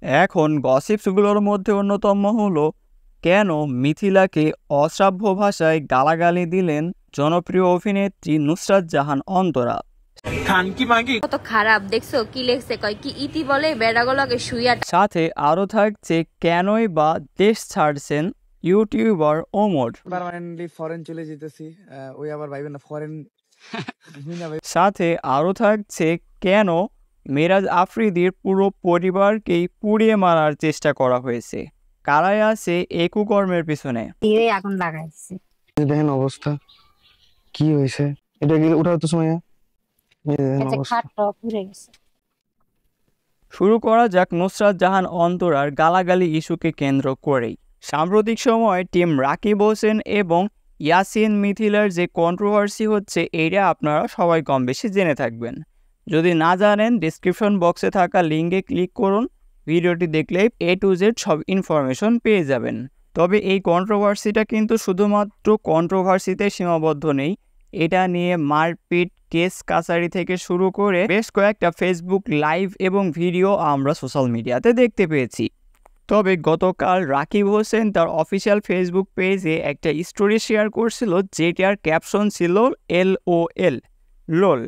এখন গসিপসগুলোর মধ্যে অন্যতম হলো কেন মিথিলাকে অশ্রাব্য ভাষায় গালাগালি দিলেন জনপ্রিয় অভিনেত্রী নুসরাত জাহান অন্তরা। কত খারাপ দেখছো কি লেখছে কয় কি ইতি বলে বেড়াগুলোকে শুইয়া। সাথে আরো থাকছে কেনই বা দেশ ছাড়ছেন ইউটিউবার ওমর। পার্মানেন্টলি ফরেন চলে যেতেছি, ওই আবার ভাইবেন না ফরেন। সাথে আরো থাকছে কেন মেরাজ আফ্রিদির পুরো পরিবারকেই পুড়িয়ে মারার চেষ্টা করা হয়েছে, কারাই আছে এই কুকর্মের পিছনে। আগুন লাগাইছে, দেখেন অবস্থা কি হয়েছে। এটা কি উঠাও তো সময় শুরু করা যাক নুসরাত জাহান অন্তরার গালাগালি ইস্যুকে কেন্দ্র করেই। সাম্প্রতিক সময় টিম রাকিব হোসেন এবং ইয়াসিন মিথিলার যে কন্ট্রোভার্সি হচ্ছে, এটা আপনারা সবাই কম বেশি জেনে থাকবেন। যদি না জানেন ডিসক্রিপশন বক্সে থাকা লিঙ্কে ক্লিক করুন, ভিডিওটি দেখলেই A to Z সব ইনফরমেশন পেয়ে যাবেন। তবে এই কন্ট্রোভার্সিটা কিন্তু শুধুমাত্র কন্ট্রোভার্সিতে সীমাবদ্ধ নেই, এটা নিয়ে মারপিট, কেস কাছারি থেকে শুরু করে বেশ কয়েকটা ফেসবুক লাইভ এবং ভিডিও আমরা সোশ্যাল মিডিয়াতে দেখতে পেয়েছি। তবে গতকাল রাকিব হোসেন তার অফিসিয়াল ফেসবুক পেজে একটা স্টোরি শেয়ার করছিল, যেটার ক্যাপশন ছিল LOL লোল।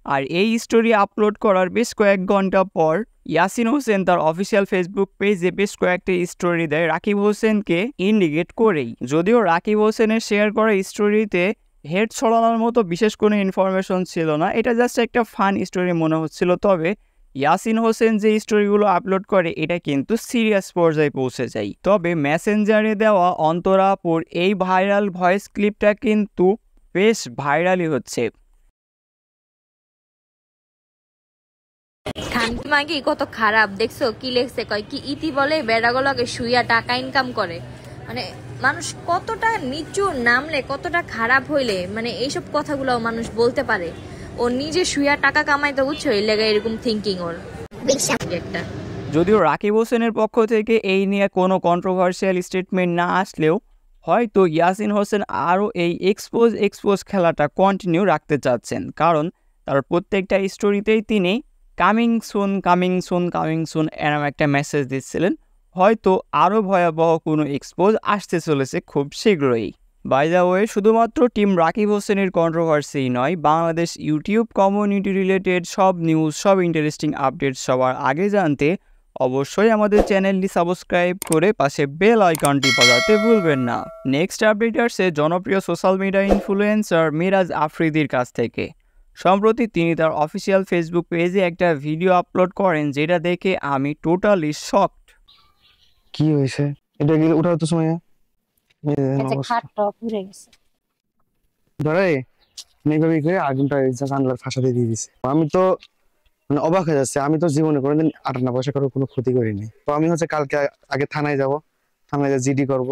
আর এই স্টোরি আপলোড করার বেশ কয়েক ঘন্টা পর ইয়াসিন হোসেন তার অফিসিয়াল ফেসবুক পেজে বেশ কয়েকটা স্টোরি দেয় রাকিব হোসেনকে ইন্ডিকেট করেই। যদিও রাকিব হোসেনের শেয়ার করা স্টোরিতে হেড ছড়ানোর মতো বিশেষ কোনো ইনফরমেশন ছিল না, এটা জাস্ট একটা ফান স্টোরি মনে হচ্ছিল। তবে ইয়াসিন হোসেন যে স্টোরিগুলো আপলোড করে এটা কিন্তু সিরিয়াস পর্যায়ে পৌঁছে যায়। তবে মেসেঞ্জারে দেওয়া অন্তরাপুর এই ভাইরাল ভয়েস ক্লিপটা কিন্তু বেশ ভাইরালই হচ্ছে। মাগি কত খারাপ দেখছো কি লেখছে কয় কি ইতি বলে বেড়াগুলোকে শুইয়া টাকা ইনকাম করে। মানে মানুষ কতটা নিচু নামলে, কতটা খারাপ হইলে মানে এইসব কথাগুলো মানুষ বলতে পারে। ও নিজে শুইয়া টাকা কামাইতে বুঝছো, এই লেগে এরকম থিঙ্কিং ওর একটা। যদিও রাকিব হোসেনের পক্ষ থেকে এই নিয়ে কোনো কন্ট্রোভার্সিয়াল স্টেটমেন্ট না আসলেও হয়তো ইয়াসিন হোসেন আরও এই এক্সপোজ খেলাটা কন্টিনিউ রাখতে চাচ্ছেন, কারণ তার প্রত্যেকটা স্টোরিতেই তিনি কামিং সুন এরম একটা মেসেজ দিচ্ছিলেন। হয়তো আরও ভয়াবহ কোনো এক্সপোজ আসতে চলেছে খুব শীঘ্রই। বাই দ্য ওয়ে, শুধুমাত্র টিম রাকিব হোসেনের কন্ট্রোভার্সি নয়, বাংলাদেশ ইউটিউব কমিউনিটি রিলেটেড সব নিউজ, সব ইন্টারেস্টিং আপডেট সবার আগে জানতে অবশ্যই আমাদের চ্যানেলটি সাবস্ক্রাইব করে পাশে বেল আইকনটি বাজাতে ভুলবেন না। নেক্সট আপডেট আসছে জনপ্রিয় সোশ্যাল মিডিয়া ইনফ্লুয়েন্সার মেরাজ আফ্রিদির কাছ থেকে। সম্প্রতি তিনি তার অফিসিয়াল ফেসবুক পেজে একটা ভিডিও আপলোড করেন, যেটা দেখে আমি টোটালি শকড। কি হয়েছে, এটা কি উঠাও তো সময় ধরে মেঘবি করে আগুনটা জানলার ফাঁসাতে দিয়ে দিছে। আমি তো মানে অবাক হয়ে যাচ্ছে, আমি তো জীবনে কোনোদিন 58 পয়সা করে কোনো ক্ষতি করিনি। তো আমি হচ্ছে কালকে আগে থানায় যাব, থানায় জিডি করব,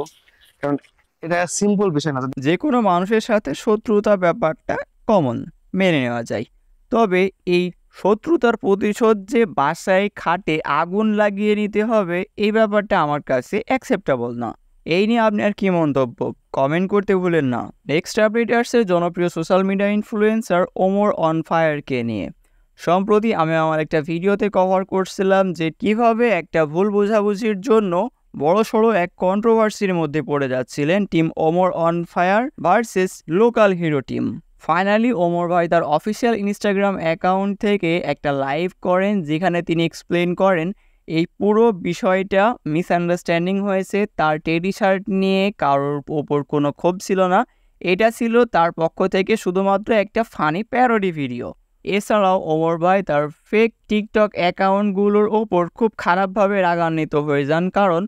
কারণ এটা সিম্পল বিষয় না। যে কোনো মানুষের সাথে শত্রুতা ব্যাপারটা কমন, মেনে নেওয়া যায়। তবে এই শত্রুতার প্রতিশোধ যে বাসায় খাটে আগুন লাগিয়ে নিতে হবে, এই ব্যাপারটা আমার কাছে অ্যাকসেপ্টেবল না। এই নিয়ে আপনার কি মন্তব্য কমেন্ট করতে ভুলেন না। নেক্সট আপডেট আসছে জনপ্রিয় social media influencer Omar on ফায়ারকে নিয়ে। সম্প্রতি আমি আমার একটা ভিডিওতে কভার করছিলাম যে কিভাবে একটা ভুল বোঝাবুঝির জন্য বড়সড় এক কন্ট্রোভার্সির মধ্যে পড়ে যাচ্ছিলেন team Omar on fire versus local hero team. Finally Omar ভাই তার অফিসিয়াল ইনস্টাগ্রাম অ্যাকাউন্ট থেকে একটা লাইভ করেন, যেখানে তিনি এক্সপ্লেন করেন এই পুরো বিষয়টা মিসআন্ডারস্ট্যান্ডিং হয়েছে। তার টেডি শার্ট নিয়ে কারোর ওপর কোনো ক্ষোভ ছিল না, এটা ছিল তার পক্ষ থেকে শুধুমাত্র একটা ফানি প্যারোডি ভিডিও। এছাড়াও ওমর ভাই তার ফেক টিকটক অ্যাকাউন্টগুলোর ওপর খুব খারাপভাবে রাগান্বিত হয়ে যান, কারণ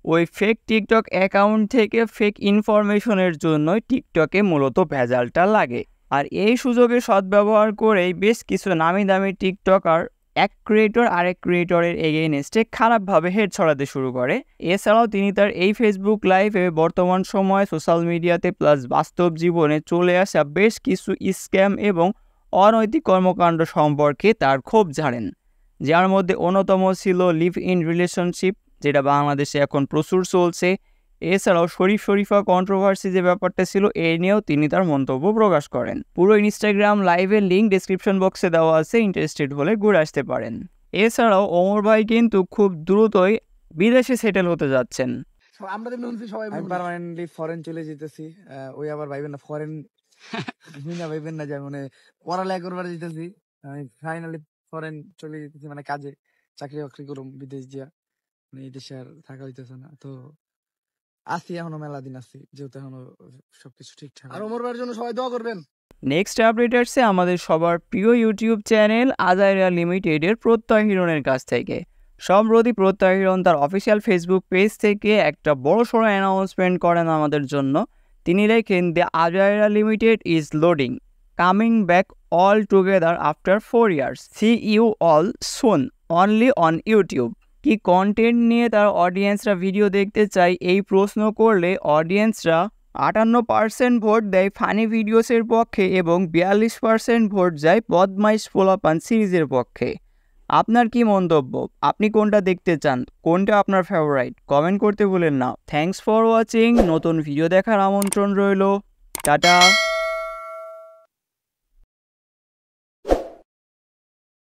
ওই ফেক টিকটক অ্যাকাউন্ট থেকে ফেক ইনফরমেশনের জন্যই টিকটকে মূলত ভেজালটা লাগে। আর এই সুযোগে সদ্ব্যবহার করেই বেশ কিছু নামি দামি টিকটকার এক ক্রিয়েটর আরেক ক্রিয়েটরের এগেইনস্টে খারাপভাবে হেড ছড়াতে শুরু করে। এছাড়াও তিনি তার এই ফেসবুক লাইভে বর্তমান সময়ে সোশ্যাল মিডিয়াতে প্লাস বাস্তব জীবনে চলে আসা বেশ কিছু স্ক্যাম এবং অনৈতিক কর্মকাণ্ড সম্পর্কে তার ক্ষোভ ঝাড়েন, যার মধ্যে অন্যতম ছিল লিভ ইন রিলেশনশিপ, যেটা বাংলাদেশে এখন প্রচুর চলছে। এছাড়াও শরীফা কন্ট্রোভার্সি যে ব্যাপারটা ছিল, এই নিয়েও তিনি তার মন্তব্য প্রকাশ করেন। পুরো ইনস্টাগ্রাম লাইভের লিঙ্ক ডেসক্রিপশন বক্সে দেওয়া আছে, ইন্টারেস্টেড হলে ঘুরে আসতে পারেন। এছাড়াও ওমর ভাই কিন্তু খুব দ্রুতই বিদেশে সেটেল হতে যাচ্ছেন। আমরা আমি পার্মানেন্টলি ফরেন চলে যেতেছি। ওই আবার ভাইবেন না ফরেন ভাইবেন না যে মানে পড়ালেখা করবার যেতেছি। আমি ফাইনালি ফরেন চলে যেতেছি, মানে কাজে চাকরি বাকরি করুম বিদেশ যা, মানে এই দেশে আর থাকা হইতেছে না। তো আছি, এখনো মেলা দিন আছি, যেহেতু এখনো সবকিছু ঠিকঠাক। আর ওমর ভাইয়ের জন্য সবাই দোয়া করবেন। নেক্সট আপডেট আসছে আমাদের সবার প্রিয় ইউটিউব চ্যানেল আজাইরা লিমিটেডের প্রত্যয় হিরণের কাছ থেকে। সম্প্রতি প্রত্যয় হিরণ তার অফিসিয়াল ফেসবুক পেজ থেকে একটা বড়সড় অ্যানাউন্সমেন্ট করেন আমাদের জন্য। তিনি লেখেন, the Ajaira limited is loading, coming back all together after 4 years, see you all soon, only on YouTube. কি কন্টেন্ট নিয়ে তার অডিয়েন্সরা ভিডিও দেখতে চায় এই প্রশ্ন করলে অডিয়েন্সরা 58% ভোট দেয় ফানি ভিডিওসের পক্ষে এবং 42% ভোট যায় বদমাইশ পোলাপান সিরিজের পক্ষে। আপনার কি মন্তব্য? আপনি কোনটা দেখতে চান? কোনটা আপনার ফেভারিট? কমেন্ট করতে ভুলেন না। Thanks for watching. নতুন ভিডিও দেখার আমন্ত্রণ রইল। টাটা।